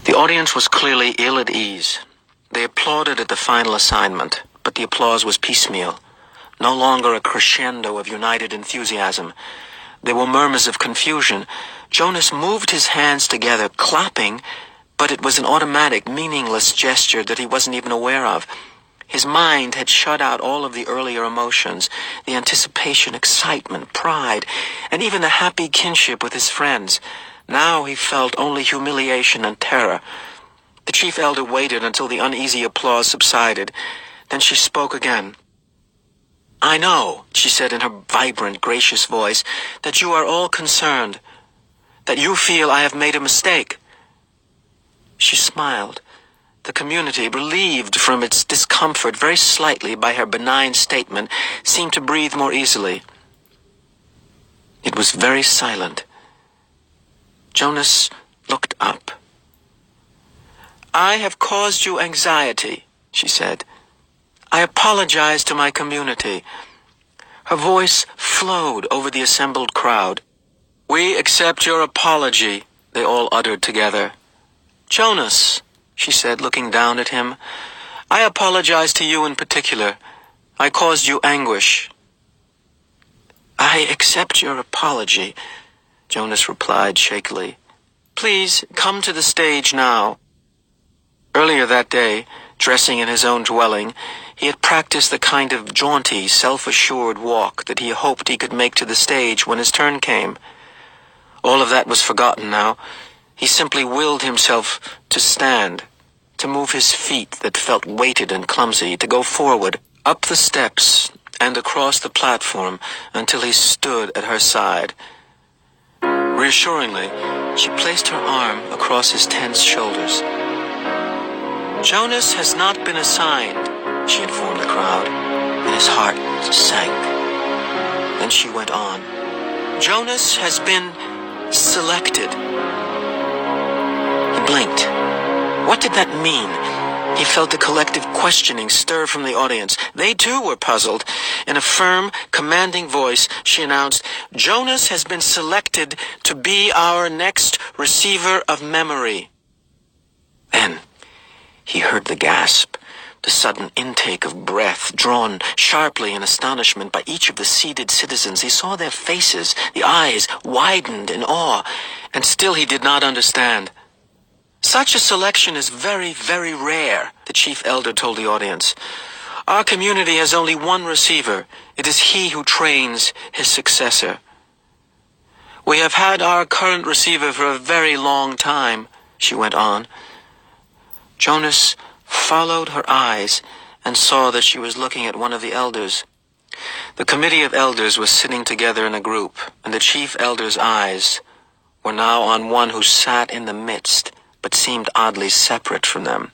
The audience was clearly ill at ease. They applauded at the final assignment, but the applause was piecemeal, no longer a crescendo of united enthusiasm. There were murmurs of confusion. Jonas moved his hands together, clapping, but it was an automatic, meaningless gesture that he wasn't even aware of. His mind had shut out all of the earlier emotions, the anticipation, excitement, pride, and even the happy kinship with his friends. Now he felt only humiliation and terror. The chief elder waited until the uneasy applause subsided. Then she spoke again. "I know," she said in her vibrant, gracious voice, "that you are all concerned, that you feel I have made a mistake." She smiled. The community, relieved from its discomfort very slightly by her benign statement, seemed to breathe more easily. It was very silent. Jonas looked up. "I have caused you anxiety," she said. "I apologize to my community." Her voice flowed over the assembled crowd. "We accept your apology," they all uttered together. "Jonas," she said, looking down at him, "I apologize to you in particular. I caused you anguish." "I accept your apology," Jonas replied shakily. "Please come to the stage now." Earlier that day, dressing in his own dwelling, he had practiced the kind of jaunty, self-assured walk that he hoped he could make to the stage when his turn came. All of that was forgotten now. He simply willed himself to stand, to move his feet that felt weighted and clumsy, to go forward, up the steps, and across the platform until he stood at her side. Reassuringly, she placed her arm across his tense shoulders. "Jonas has not been assigned," she informed the crowd, and his heart sank. Then she went on. "Jonas has been selected." He blinked. What did that mean? He felt the collective questioning stir from the audience. They too were puzzled. In a firm, commanding voice, she announced, "Jonas has been selected to be our next receiver of memory." Then he heard the gasp, the sudden intake of breath, drawn sharply in astonishment by each of the seated citizens. He saw their faces, the eyes widened in awe, and still he did not understand. "Such a selection is very, very rare," the chief elder told the audience. "Our community has only one receiver. It is he who trains his successor. We have had our current receiver for a very long time," she went on. Jonas followed her eyes and saw that she was looking at one of the elders. The committee of elders was sitting together in a group, and the chief elder's eyes were now on one who sat in the midst, but seemed oddly separate from them.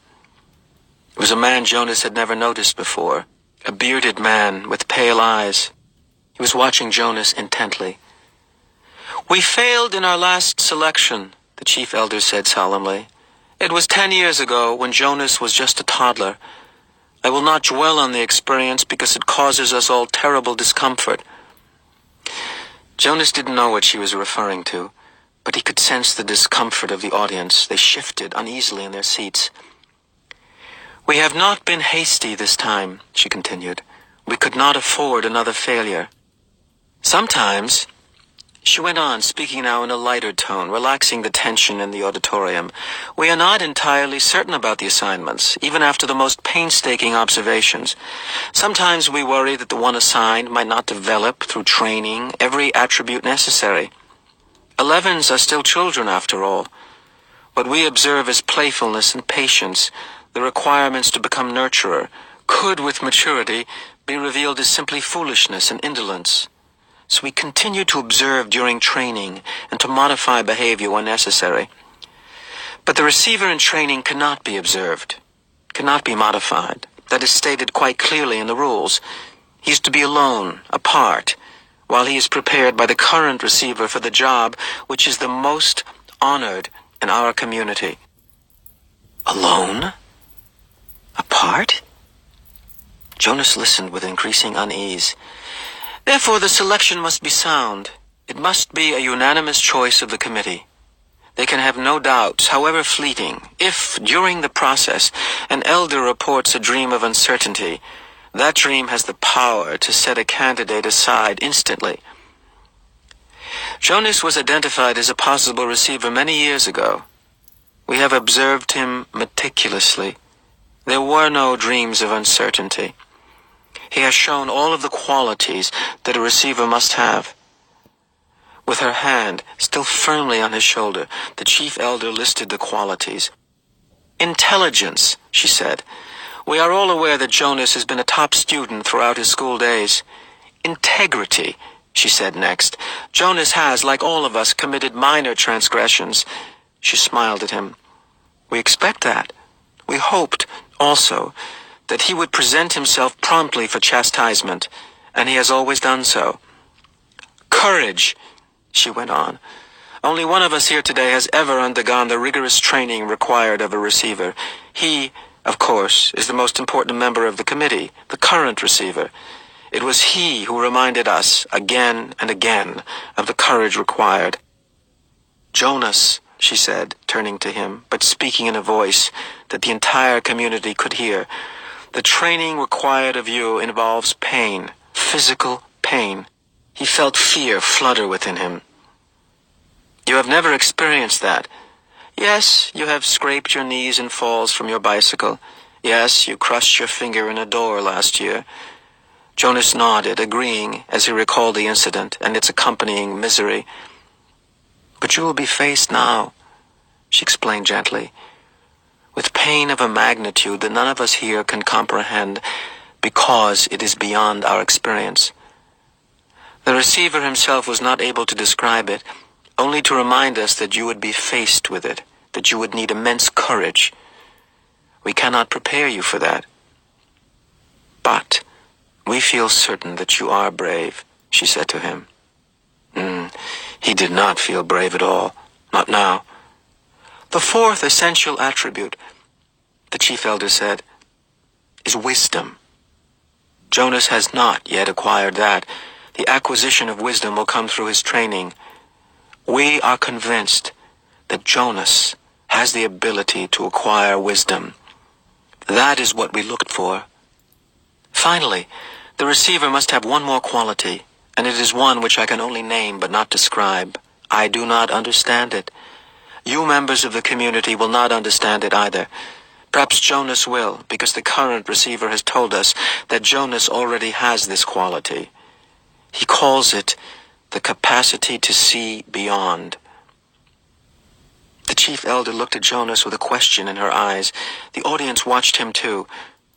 It was a man Jonas had never noticed before, a bearded man with pale eyes. He was watching Jonas intently. "We failed in our last selection," the chief elder said solemnly. "It was 10 years ago when Jonas was just a toddler. I will not dwell on the experience because it causes us all terrible discomfort." Jonas didn't know what she was referring to, but he could sense the discomfort of the audience. They shifted uneasily in their seats. "We have not been hasty this time," she continued. "We could not afford another failure. Sometimes," she went on, speaking now in a lighter tone, relaxing the tension in the auditorium, "we are not entirely certain about the assignments, even after the most painstaking observations. Sometimes we worry that the one assigned might not develop through training every attribute necessary. 11s are still children, after all. What we observe as playfulness and patience, the requirements to become nurturer, could, with maturity, be revealed as simply foolishness and indolence. So we continue to observe during training and to modify behavior when necessary. But the receiver in training cannot be observed, cannot be modified. That is stated quite clearly in the rules. He is to be alone, apart, while he is prepared by the current receiver for the job which is the most honored in our community." Alone? Apart? Jonas listened with increasing unease. "Therefore the selection must be sound. It must be a unanimous choice of the committee. They can have no doubts, however fleeting, if, during the process, an elder reports a dream of uncertainty, that dream has the power to set a candidate aside instantly. Jonas was identified as a possible receiver many years ago. We have observed him meticulously. There were no dreams of uncertainty. He has shown all of the qualities that a receiver must have. With her hand still firmly on his shoulder, the chief elder listed the qualities. Intelligence, she said. We are all aware that Jonas has been a top student throughout his school days. Integrity, she said next. Jonas has, like all of us, committed minor transgressions. She smiled at him. We expect that. We hoped, also, that he would present himself promptly for chastisement, and he has always done so. Courage, she went on. Only one of us here today has ever undergone the rigorous training required of a receiver. He, of course, is the most important member of the committee, the current receiver. It was he who reminded us, again and again, of the courage required. Jonas, she said, turning to him, but speaking in a voice that the entire community could hear, the training required of you involves pain, physical pain. He felt fear flutter within him. You have never experienced that. Yes, you have scraped your knees in falls from your bicycle. Yes, you crushed your finger in a door last year. Jonas nodded, agreeing as he recalled the incident and its accompanying misery. But you will be faced now, she explained gently, with pain of a magnitude that none of us here can comprehend because it is beyond our experience. The receiver himself was not able to describe it, only to remind us that you would be faced with it, that you would need immense courage. We cannot prepare you for that. But we feel certain that you are brave, she said to him. He did not feel brave at all, not now. The fourth essential attribute, the chief elder said, is wisdom. Jonas has not yet acquired that. The acquisition of wisdom will come through his training. We are convinced that Jonas has the ability to acquire wisdom. That is what we looked for. Finally, the receiver must have one more quality, and it is one which I can only name but not describe. I do not understand it. You members of the community will not understand it either. Perhaps Jonas will, because the current receiver has told us that Jonas already has this quality. He calls it the capacity to see beyond. The chief elder looked at Jonas with a question in her eyes. The audience watched him too.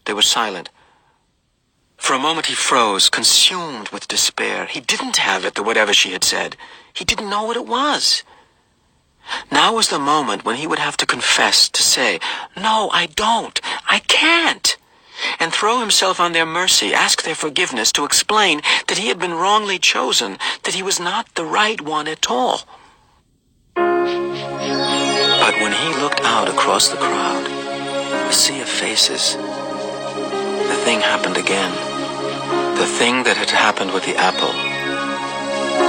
They were silent. For a moment he froze, consumed with despair. He didn't have it, whatever she had said. He didn't know what it was. Now was the moment when he would have to confess, to say, "No, I don't. I can't." And throw himself on their mercy, ask their forgiveness, to explain that he had been wrongly chosen, that he was not the right one at all. But when he looked out across the crowd, a sea of faces, the thing happened again. The thing that had happened with the apple.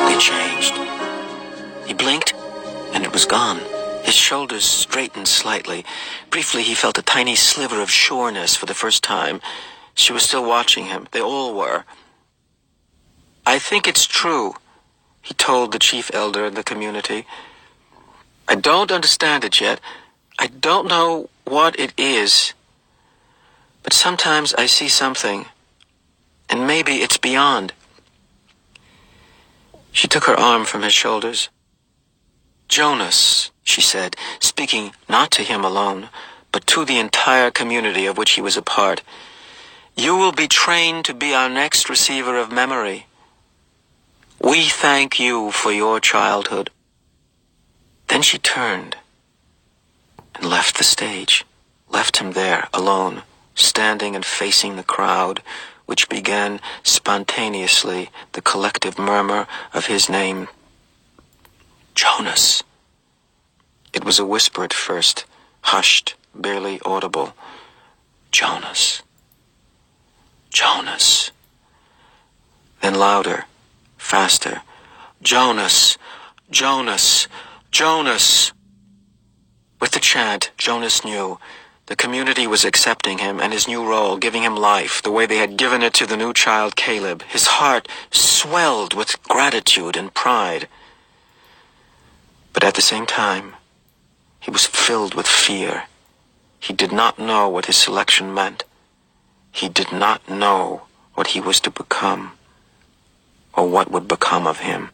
They changed. He blinked, and it was gone. His shoulders straightened slightly. Briefly, he felt a tiny sliver of sureness for the first time. She was still watching him. They all were. "I think it's true," he told the chief elder in the community. "I don't understand it yet. I don't know what it is. But sometimes I see something, and maybe it's beyond." She took her arm from his shoulders. "Jonas," she said, speaking not to him alone, but to the entire community of which he was a part, "you will be trained to be our next receiver of memory. We thank you for your childhood." Then she turned and left the stage, left him there alone, standing and facing the crowd, which began spontaneously the collective murmur of his name. "Jonas." It was a whisper at first, hushed, barely audible. "Jonas. Jonas." Then louder, faster. "Jonas. Jonas. Jonas. With the chant, Jonas knew the community was accepting him and his new role, giving him life the way they had given it to the new child Caleb. His heart swelled with gratitude and pride. But at the same time, he was filled with fear. He did not know what his selection meant. He did not know what he was to become, or what would become of him.